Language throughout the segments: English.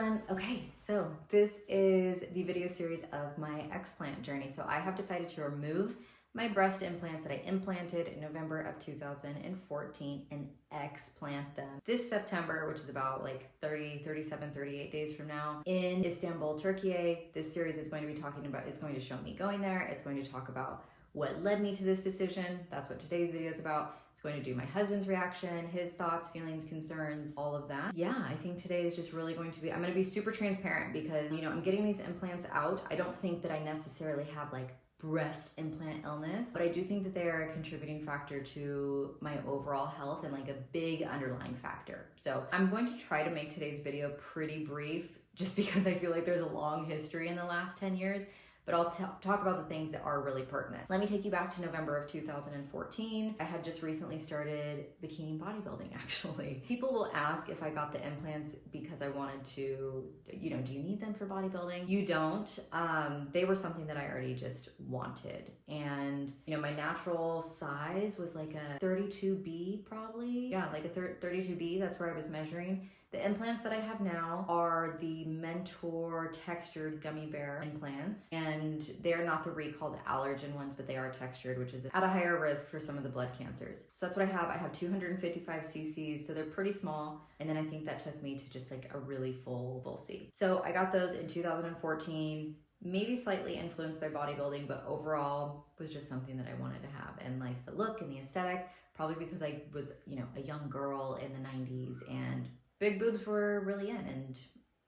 everyone. Okay, so this is the video series of my explant journey. So I have decided to remove my breast implants that I implanted in November of 2014 and explant them this September, which is about like 37, 38 days from now in Istanbul, Turkey. This series is going to be talking about, it's going to show me going there. It's going to talk about what led me to this decision. That's what today's video is about. It's going to do my husband's reaction, his thoughts, feelings, concerns, all of that. Yeah, I think today is just really going to be, I'm going to be super transparent because, you know, I'm getting these implants out. I don't think that I necessarily have like breast implant illness, but I do think that they are a contributing factor to my overall health and like a big underlying factor. So I'm going to try to make today's video pretty brief just because I feel like there's a long history in the last 10 years. But I'll talk about the things that are really pertinent. Let me take you back to November of 2014. I had just recently started bikini bodybuilding, actually. People will ask if I got the implants because I wanted to, you know, do you need them for bodybuilding? You don't. They were something that I already just wanted. And, you know, my natural size was like a 32B probably. Yeah, like a 32B, that's where I was measuring. The implants that I have now are the Mentor textured gummy bear implants, and they're not the recalled allergen ones, but they are textured, which is at a higher risk for some of the blood cancers. So that's what I have. I have 255 cc's, so they're pretty small. And then I think that took me to just like a really full C. So I got those in 2014, maybe slightly influenced by bodybuilding, but overall was just something that I wanted to have. And like the look and the aesthetic, probably because I was, you know, a young girl in the 90s and big boobs were really in, and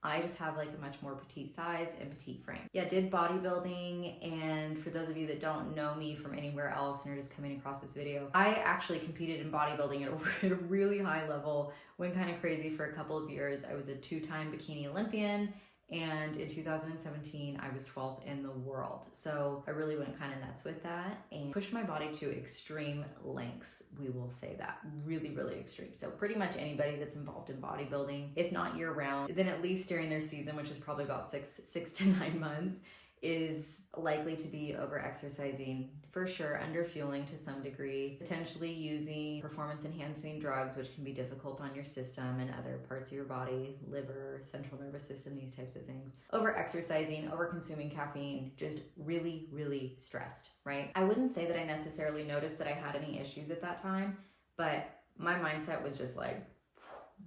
I just have like a much more petite size and petite frame. Yeah, did bodybuilding, and for those of you that don't know me from anywhere else and are just coming across this video, I actually competed in bodybuilding at a really high level, went kind of crazy for a couple of years. I was a 2-time bikini Olympian, and in 2017, I was 12th in the world. So I really went kind of nuts with that and pushed my body to extreme lengths. We will say that, really, really extreme. So pretty much anybody that's involved in bodybuilding, if not year round, then at least during their season, which is probably about six to 9 months, is likely to be over exercising, for sure, under fueling to some degree, potentially using performance enhancing drugs, which can be difficult on your system and other parts of your body, liver, central nervous system, these types of things. Over exercising, over consuming caffeine, just really, really stressed, right? I wouldn't say that I necessarily noticed that I had any issues at that time, but my mindset was just like,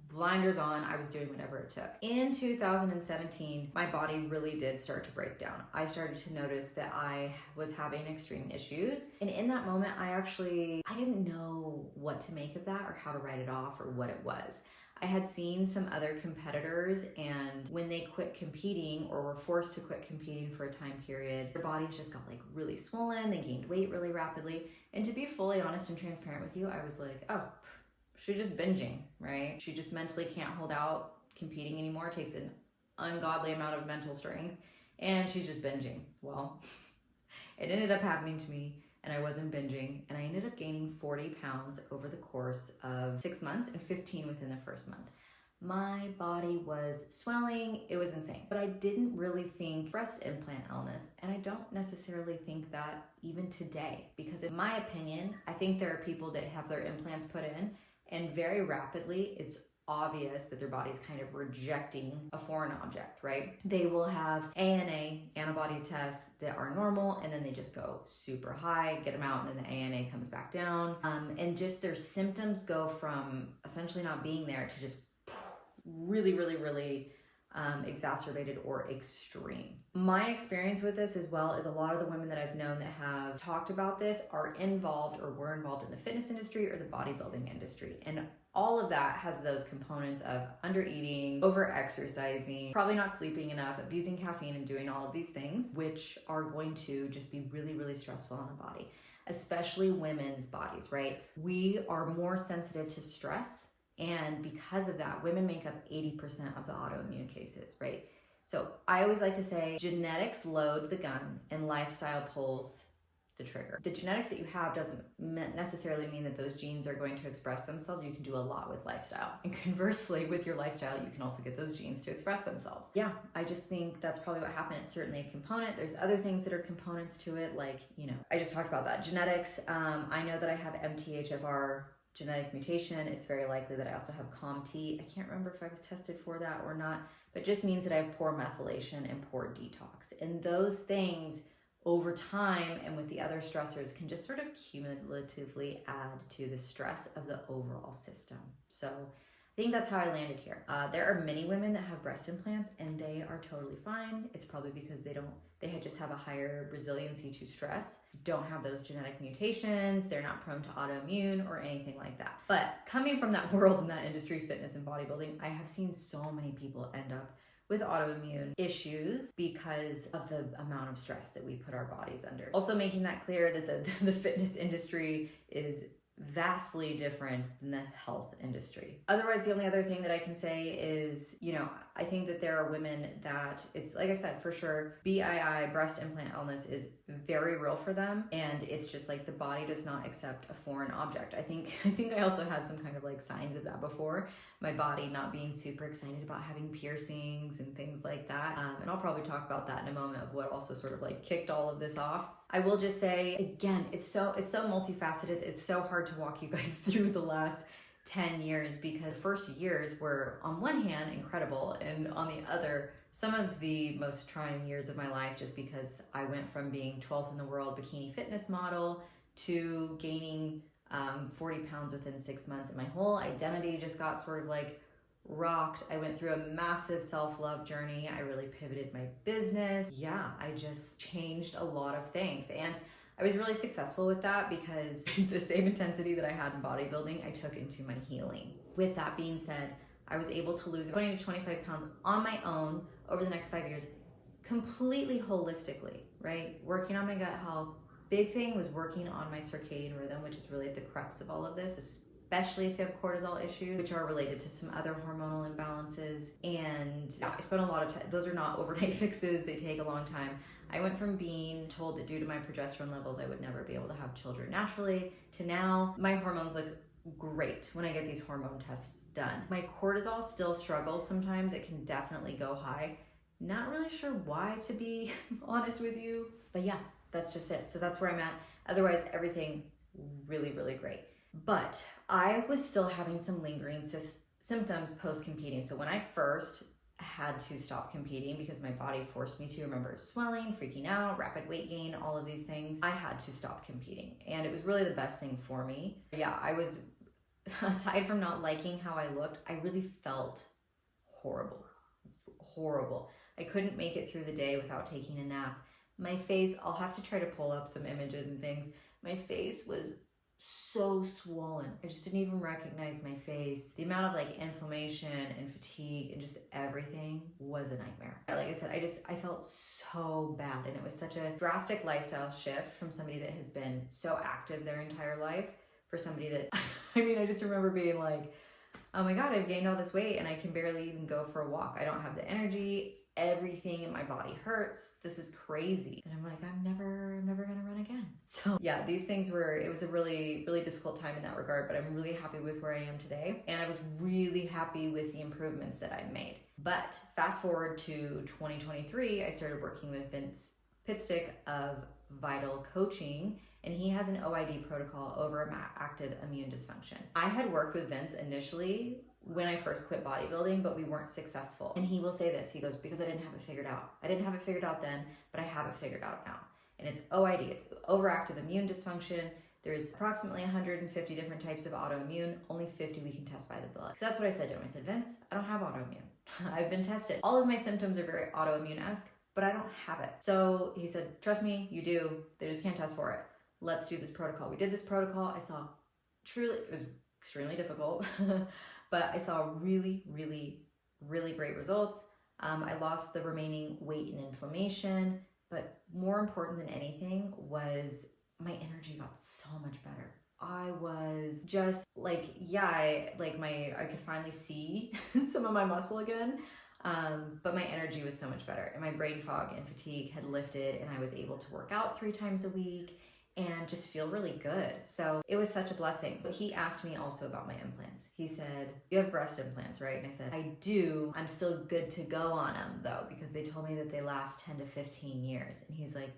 blinders on, I was doing whatever it took. In 2017, my body really did start to break down. I started to notice that I was having extreme issues. And in that moment, I didn't know what to make of that or how to write it off or what it was. I had seen some other competitors, and when they quit competing or were forced to quit competing for a time period, their bodies just got like really swollen, they gained weight really rapidly. And to be fully honest and transparent with you, I was like, oh, she's just binging, right? She just mentally can't hold out competing anymore. It takes an ungodly amount of mental strength, and she's just binging. Well, it ended up happening to me, and I wasn't binging, and I ended up gaining 40 pounds over the course of 6 months and 15 within the first month. My body was swelling, it was insane. But I didn't really think breast implant illness, and I don't necessarily think that even today, because in my opinion, I think there are people that have their implants put in, and very rapidly, it's obvious that their body's kind of rejecting a foreign object, right? They will have ANA, antibody tests, that are normal, and then they just go super high, get them out, and then the ANA comes back down. And just their symptoms go from essentially not being there to just really, really, really exacerbated or extreme. My experience with this, as well as a lot of the women that I've known that have talked about this, are involved or were involved in the fitness industry or the bodybuilding industry. And all of that has those components of under-eating, over-exercising, probably not sleeping enough, abusing caffeine, and doing all of these things, which are going to just be really, really stressful on the body, especially women's bodies, right? We are more sensitive to stress. And because of that, women make up 80% of the autoimmune cases, right? So I always like to say genetics load the gun and lifestyle pulls the trigger. The genetics that you have doesn't necessarily mean that those genes are going to express themselves. You can do a lot with lifestyle. And conversely, with your lifestyle, you can also get those genes to express themselves. Yeah, I just think that's probably what happened. It's certainly a component. There's other things that are components to it, like, you know, I just talked about that. Genetics, I know that I have MTHFR genetic mutation. It's very likely that I also have COMT. I can't remember if I was tested for that or not, but it just means that I have poor methylation and poor detox. And those things over time and with the other stressors can just sort of cumulatively add to the stress of the overall system. So I think that's how I landed here. There are many women that have breast implants and they are totally fine. It's probably because they just have a higher resiliency to stress, don't have those genetic mutations, they're not prone to autoimmune or anything like that. But coming from that world in that industry, fitness and bodybuilding, I have seen so many people end up with autoimmune issues because of the amount of stress that we put our bodies under. Also making that clear that the fitness industry is vastly different than the health industry. Otherwise, the only other thing that I can say is, I think that there are women that it's, like I said, for sure, BII, breast implant illness, is very real for them. And it's just like the body does not accept a foreign object. I think I also had some kind of like signs of that before. My body not being super excited about having piercings and things like that. And I'll probably talk about that in a moment of what also sort of like kicked all of this off. I will just say, again, it's so multifaceted. It's so hard to walk you guys through the last 10 years because the first years were on one hand incredible and on the other some of the most trying years of my life, just because I went from being 12th in the world bikini fitness model to gaining 40 pounds within 6 months, and my whole identity just got sort of like rocked. I went through a massive self-love journey. I really pivoted my business. Yeah, I just changed a lot of things. And I was really successful with that because the same intensity that I had in bodybuilding, I took into my healing. With that being said, I was able to lose 20 to 25 pounds on my own over the next 5 years, completely holistically, right? Working on my gut health. Big thing was working on my circadian rhythm, which is really at the crux of all of this, especially if you have cortisol issues, which are related to some other hormonal imbalances. And I spent a lot of time, those are not overnight fixes, they take a long time. I went from being told that due to my progesterone levels, I would never be able to have children naturally, to now my hormones look great when I get these hormone tests done. My cortisol still struggles sometimes. It can definitely go high. Not really sure why, to be honest with you, but yeah, that's just it. So that's where I'm at. Otherwise, everything really, really great. But I was still having some lingering symptoms post-competing. So when I first had to stop competing because my body forced me to, remember swelling, freaking out, rapid weight gain, all of these things, I had to stop competing. And it was really the best thing for me. Yeah, I was, aside from not liking how I looked, I really felt horrible. I couldn't make it through the day without taking a nap. My face, I'll have to try to pull up some images and things. My face was so swollen. I just didn't even recognize my face. The amount of like inflammation and fatigue and just everything was a nightmare. Like I said, I felt so bad, and it was such a drastic lifestyle shift from somebody that has been so active their entire life for somebody that, I just remember being like, oh my God, I've gained all this weight and I can barely even go for a walk. I don't have the energy. Everything in my body hurts. This is crazy. And I'm like, I'm never gonna run again. So yeah, these things it was a really, really difficult time in that regard, but I'm really happy with where I am today. And I was really happy with the improvements that I made. But fast forward to 2023, I started working with Vince Pitstick of Vital Coaching, and he has an OID protocol over active immune dysfunction. I had worked with Vince initially when I first quit bodybuilding, but we weren't successful. And he will say this, he goes, because I didn't have it figured out. I didn't have it figured out then, but I have it figured out now. And it's OID, it's overactive immune dysfunction. There's approximately 150 different types of autoimmune, only 50 we can test by the blood. So that's what I said to him. I said, Vince, I don't have autoimmune. I've been tested. All of my symptoms are very autoimmune-esque, but I don't have it. So he said, trust me, you do. They just can't test for it. Let's do this protocol. We did this protocol. I saw it was extremely difficult, but I saw really, really, really great results. I lost the remaining weight and inflammation, but more important than anything was my energy got so much better. I was just like, I could finally see some of my muscle again. But my energy was so much better, and my brain fog and fatigue had lifted, and I was able to work out 3 times a week and just feel really good. So it was such a blessing. But he asked me also about my implants. He said, you have breast implants, right? And I said, I do. I'm still good to go on them though, because they told me that they last 10 to 15 years. And he's like,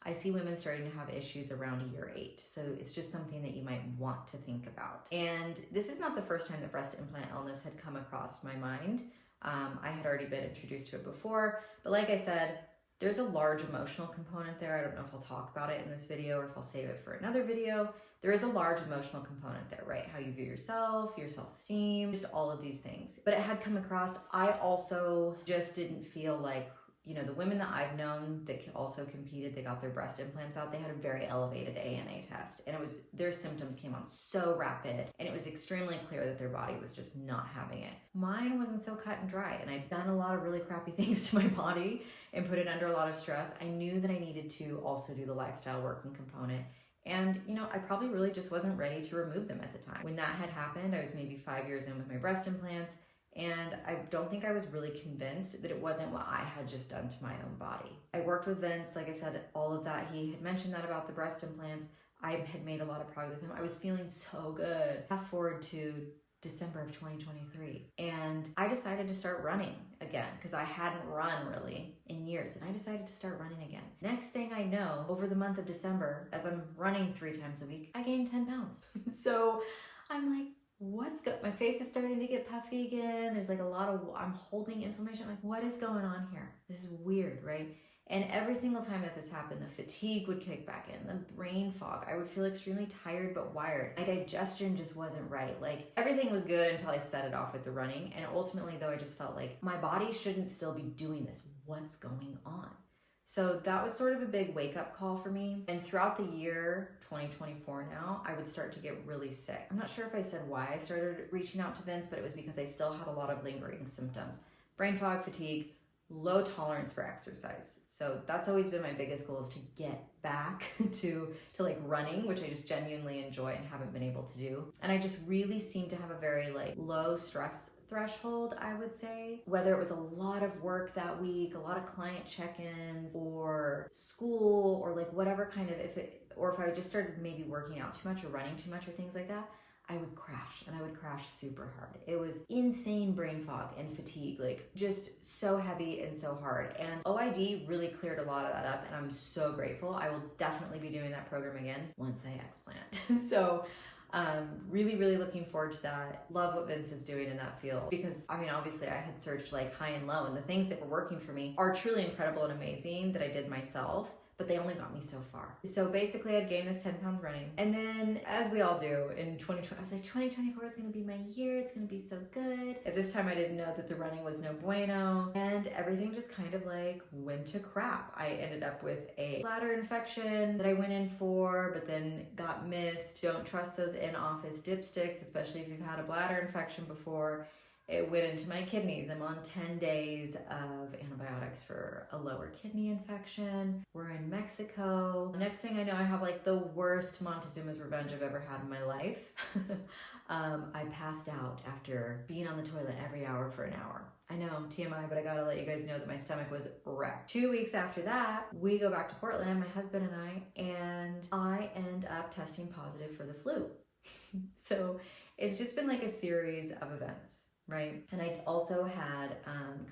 I see women starting to have issues around year 8. So it's just something that you might want to think about. And this is not the first time that breast implant illness had come across my mind. I had already been introduced to it before, but like I said, there's a large emotional component there. I don't know if I'll talk about it in this video or if I'll save it for another video. There is a large emotional component there, right? How you view yourself, your self-esteem, just all of these things. But it had come across. I also just didn't feel like, you know, the women that I've known that also competed, they got their breast implants out, they had a very elevated ANA test. And it was, their symptoms came on so rapid, and it was extremely clear that their body was just not having it. Mine wasn't so cut and dry, and I'd done a lot of really crappy things to my body and put it under a lot of stress. I knew that I needed to also do the lifestyle working component. And, you know, I probably really just wasn't ready to remove them at the time. When that had happened, I was maybe 5 years in with my breast implants, and I don't think I was really convinced that it wasn't what I had just done to my own body. I worked with Vince, like I said, all of that. He had mentioned that about the breast implants. I had made a lot of progress with him. I was feeling so good. Fast forward to December of 2023, and I decided to start running again because I hadn't run really in years, and I decided to start running again. Next thing I know, over the month of December, as I'm running 3 times a week, I gained 10 pounds. So I'm like, what's good? My face is starting to get puffy again. There's like a lot of, I'm holding inflammation. I'm like, what is going on here? This is weird, right? And every single time that this happened, the fatigue would kick back in, the brain fog. I would feel extremely tired but wired. My digestion just wasn't right. Like, everything was good until I set it off with the running. And ultimately, though, I just felt like my body shouldn't still be doing this. What's going on? So that was sort of a big wake-up call for me. And throughout the year, 2024 now, I would start to get really sick. I'm not sure if I said why I started reaching out to Vince, but it was because I still had a lot of lingering symptoms. Brain fog, fatigue, low tolerance for exercise. So that's always been my biggest goal, is to get back to like running, which I just genuinely enjoy and haven't been able to do. And I just really seem to have a very like low stress threshold, I would say. Whether it was a lot of work that week, a lot of client check-ins, or school, or like whatever kind of, if I just started maybe working out too much or running too much or things like that, I would crash, and I would crash super hard. It was insane brain fog and fatigue, like just so heavy and so hard. And OID really cleared a lot of that up, and I'm so grateful. I will definitely be doing that program again once I explant. So really, really looking forward to that. Love what Vince is doing in that field, because I mean, obviously I had searched like high and low, and the things that were working for me are truly incredible and amazing that I did myself, but they only got me so far. So basically I'd gained this 10 pounds running. And then, as we all do, in 2020, I was like, 2024 is gonna be my year. It's gonna be so good. At this time, I didn't know that the running was no bueno. And everything just kind of like went to crap. I ended up with a bladder infection that I went in for, but then got missed. Don't trust those in-office dipsticks, especially if you've had a bladder infection before. It went into my kidneys. I'm on 10 days of antibiotics for a lower kidney infection. We're in Mexico. Next thing I know, I have like the worst Montezuma's revenge I've ever had in my life. I passed out after being on the toilet every hour for an hour. I know, TMI, but I gotta let you guys know that my stomach was wrecked. 2 weeks after that, we go back to Portland, my husband and I end up testing positive for the flu. So it's just been like a series of events. Right. And I also had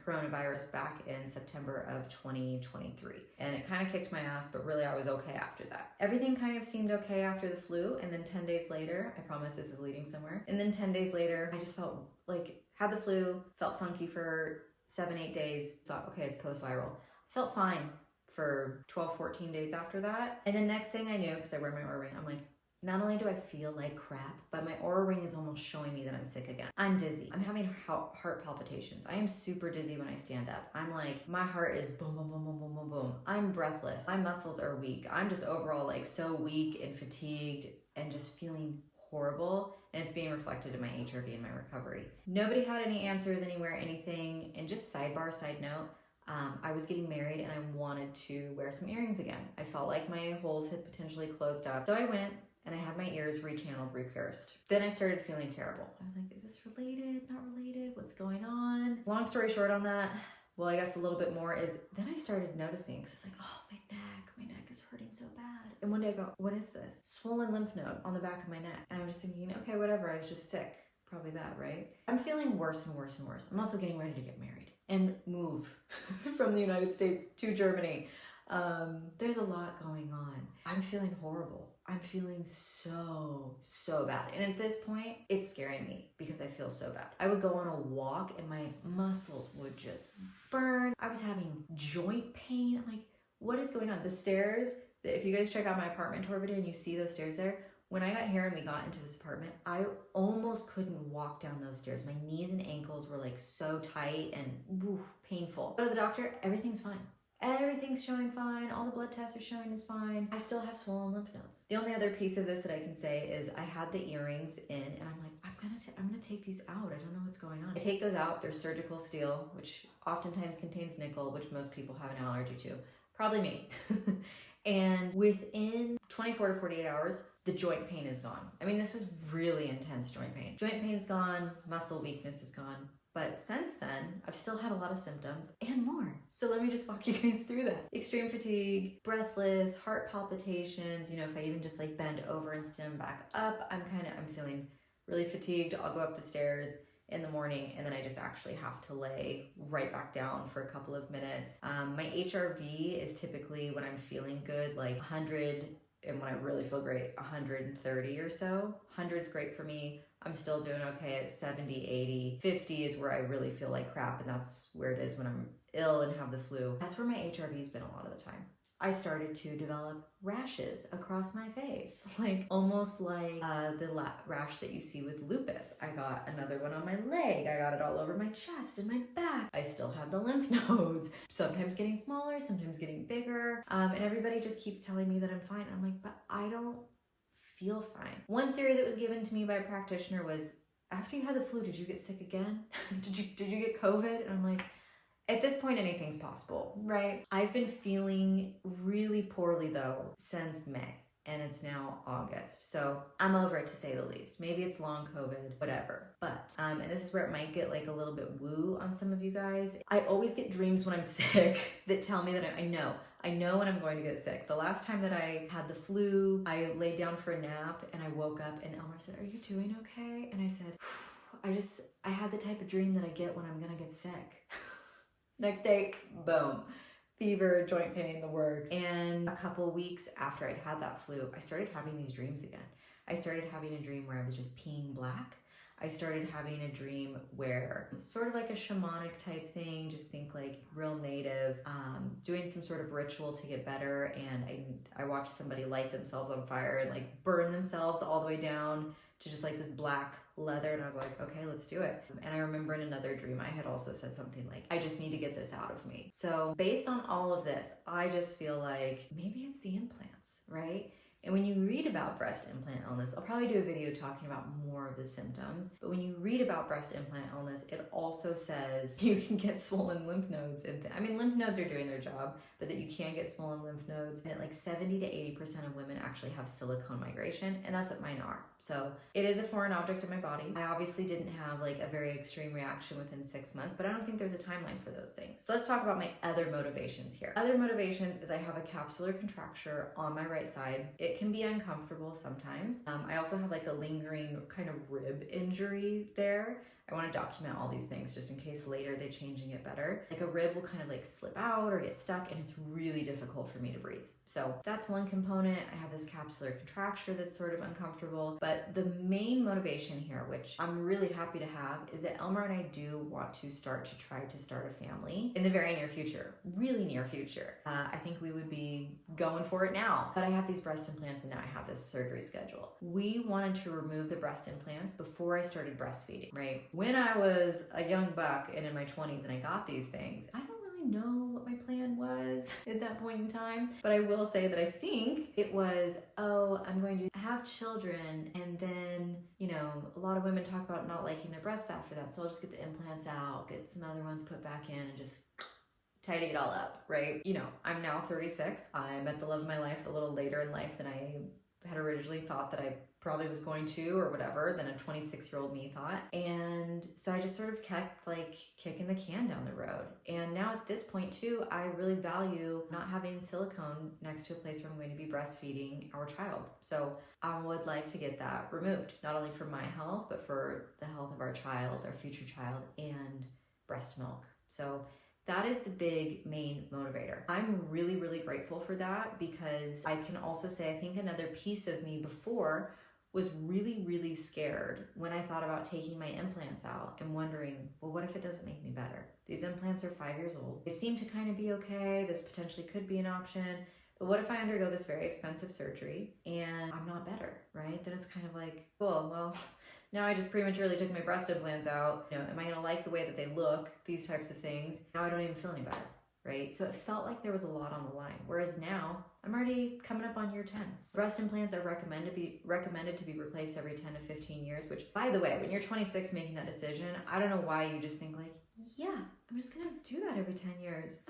coronavirus back in September of 2023. And it kind of kicked my ass, but really I was okay after that. Everything kind of seemed okay after the flu. And then 10 days later, I promise this is leading somewhere. And then 10 days later, I just felt like, had the flu, felt funky for 7-8 days, thought, okay, it's post-viral. Felt fine for 12-14 days after that. And then next thing I knew, because I wear my Oura ring, I'm like, not only do I feel like crap, but my Oura ring is almost showing me that I'm sick again. I'm dizzy. I'm having heart palpitations. I am super dizzy when I stand up. I'm like, my heart is boom, boom, boom, boom, boom, boom, boom. I'm breathless. My muscles are weak. I'm just overall like so weak and fatigued and just feeling horrible. And it's being reflected in my HRV and my recovery. Nobody had any answers anywhere, anything. And just sidebar, side note, I was getting married and I wanted to wear some earrings again. I felt like my holes had potentially closed up. So I went, and I had my ears rechanneled, repierced. Then I started feeling terrible. I was like, is this related, not related? What's going on? Long story short on that, well, I guess a little bit more is, then I started noticing, because it's like, oh, my neck is hurting so bad. And one day I go, what is this? Swollen lymph node on the back of my neck. And I'm just thinking, okay, whatever, I was just sick. Probably that, right? I'm feeling worse and worse and worse. I'm also getting ready to get married and move from the United States to Germany. There's a lot going on. I'm feeling horrible. I'm feeling so bad. And at this point, it's scaring me because I feel so bad. I would go on a walk and my muscles would just burn. I was having joint pain. I'm like, what is going on? The stairs, if you guys check out my apartment tour video and you see those stairs there, when I got here and we got into this apartment, I almost couldn't walk down those stairs. My knees and ankles were like so tight and painful. Go to the doctor, everything's fine. Everything's showing fine. All the blood tests are showing it's fine. I still have swollen lymph nodes. The only other piece of this that I can say is I had the earrings in and I'm like, I'm gonna take these out. I don't know what's going on. I take those out. They're surgical steel, which oftentimes contains nickel, which most people have an allergy to. Probably me. And within 24 to 48 hours, the joint pain is gone. I mean, this was really intense joint pain. Joint pain's gone, muscle weakness is gone. But since then, I've still had a lot of symptoms and more. So let me just walk you guys through that. Extreme fatigue, breathless, heart palpitations. You know, if I even just like bend over and stand back up, I'm feeling really fatigued. I'll go up the stairs in the morning and then I just actually have to lay right back down for a couple of minutes. My HRV is typically when I'm feeling good, like 100, and when I really feel great, 130 or so. 100's great for me. I'm still doing okay at 70, 80. 50 is where I really feel like crap, and that's where it is when I'm ill and have the flu. That's where my HRV's been a lot of the time. I started to develop rashes across my face, like almost like the rash that you see with lupus. I got another one on my leg. I got it all over my chest and my back. I still have the lymph nodes, sometimes getting smaller, sometimes getting bigger. And everybody just keeps telling me that I'm fine. I'm like, but I don't feel fine. One theory that was given to me by a practitioner was, after you had the flu, did you get sick again? did you get COVID? And I'm like, at this point, anything's possible, right? I've been feeling really poorly though since May, and it's now August. So I'm over it, to say the least. Maybe it's long COVID, whatever. But, and this is where it might get like a little bit woo on some of you guys. I always get dreams when I'm sick that tell me that I know when I'm going to get sick. The last time that I had the flu, I laid down for a nap and I woke up and Elmer said, "Are you doing okay?" And I said, I had the type of dream that I get when I'm gonna get sick. Next day, boom, fever, joint pain, the works. And a couple weeks after I'd had that flu, I started having these dreams again. I started having a dream where I was just peeing black. I started having a dream where sort of like a shamanic type thing, just think like real native, doing some sort of ritual to get better. And I watched somebody light themselves on fire and like burn themselves all the way down to just like this black leather, and I was like, okay, let's do it. And I remember in another dream I had also said something like, I just need to get this out of me. So based on all of this, I just feel like maybe it's the implants, right? And when you read about breast implant illness, I'll probably do a video talking about more of the symptoms, but when you read about breast implant illness, it also says you can get swollen lymph nodes. I mean, lymph nodes are doing their job, but that you can get swollen lymph nodes, and like 70 to 80% of women actually have silicone migration, and that's what mine are. So it is a foreign object in my body. I obviously didn't have like a very extreme reaction within 6 months, but I don't think there's a timeline for those things. So let's talk about my other motivations here. Other motivations is I have a capsular contracture on my right side. It can be uncomfortable sometimes. I also have like a lingering kind of rib injury there. I want to document all these things just in case later they change and get better. Like a rib will kind of like slip out or get stuck, and it's really difficult for me to breathe. So that's one component. I have this capsular contracture that's sort of uncomfortable. But the main motivation here, which I'm really happy to have, is that Elmer and I do want to try to start a family in the very near future, really near future. I think we would be going for it now. But I have these breast implants and now I have this surgery schedule. We wanted to remove the breast implants before I started breastfeeding, right? When I was a young buck and in my 20s and I got these things, I don't really know what my plan was at that point in time, but I will say that I think it was, oh, I'm going to have children, and then, you know, a lot of women talk about not liking their breasts after that, so I'll just get the implants out, get some other ones put back in, and just tidy it all up, right? You know, I'm now 36. I met the love of my life a little later in life than I had originally thought that I probably was going to, or whatever, than a 26-year-old me thought. And so I just sort of kept like kicking the can down the road. And now at this point too, I really value not having silicone next to a place where I'm going to be breastfeeding our child. So I would like to get that removed, not only for my health, but for the health of our child, our future child, and breast milk. So That is the big main motivator. I'm really, really grateful for that, because I can also say I think another piece of me before was really, really scared when I thought about taking my implants out and wondering, well, what if it doesn't make me better? These implants are 5 years old. They seem to kind of be okay. This potentially could be an option. But what if I undergo this very expensive surgery and I'm not better, right? Then it's kind of like, cool, well, now I just prematurely took my breast implants out. You know, am I gonna like the way that they look? These types of things. Now I don't even feel any better, right? So it felt like there was a lot on the line. Whereas now I'm already coming up on year 10. Breast implants are recommended to be replaced every 10 to 15 years, which, by the way, when you're 26 making that decision, I don't know why you just think like, yeah, I'm just gonna do that every 10 years.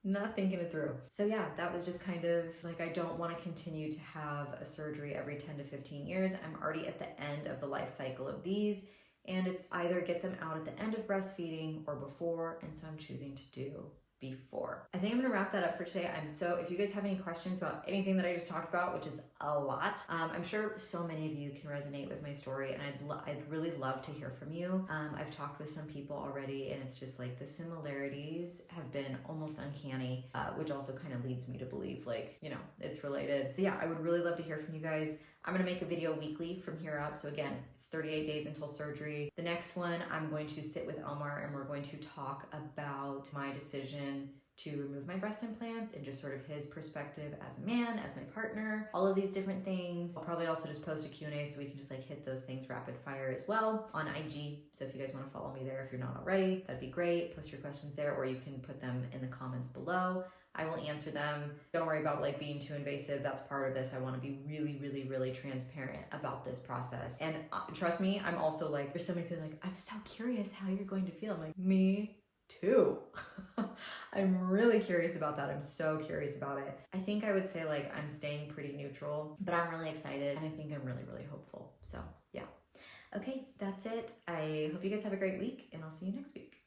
Not thinking it through. So yeah, that was just kind of like, I don't want to continue to have a surgery every 10 to 15 years. I'm already at the end of the life cycle of these, and it's either get them out at the end of breastfeeding or before, and so I'm choosing to do before. I think I'm gonna wrap that up for today. If you guys have any questions about anything that I just talked about, which is a lot, I'm sure so many of you can resonate with my story, and I'd really love to hear from you. I've talked with some people already, and it's just like the similarities have been almost uncanny, which also kind of leads me to believe, like, you know, it's related. But yeah, I would really love to hear from you guys. I'm gonna make a video weekly from here out. So again, it's 38 days until surgery. The next one, I'm going to sit with Elmar and we're going to talk about my decision to remove my breast implants and just sort of his perspective as a man, as my partner, all of these different things. I'll probably also just post a Q&A so we can just like hit those things rapid fire as well on IG. So if you guys wanna follow me there, if you're not already, that'd be great. Post your questions there, or you can put them in the comments below. I will answer them. Don't worry about like being too invasive. That's part of this. I want to be really, really, really transparent about this process. And trust me, I'm also like, there's so many people like, I'm so curious how you're going to feel. I'm like, me too. I'm really curious about that. I'm so curious about it. I think I would say like I'm staying pretty neutral, but I'm really excited and I think I'm really, really hopeful. So yeah. Okay, that's it. I hope you guys have a great week and I'll see you next week.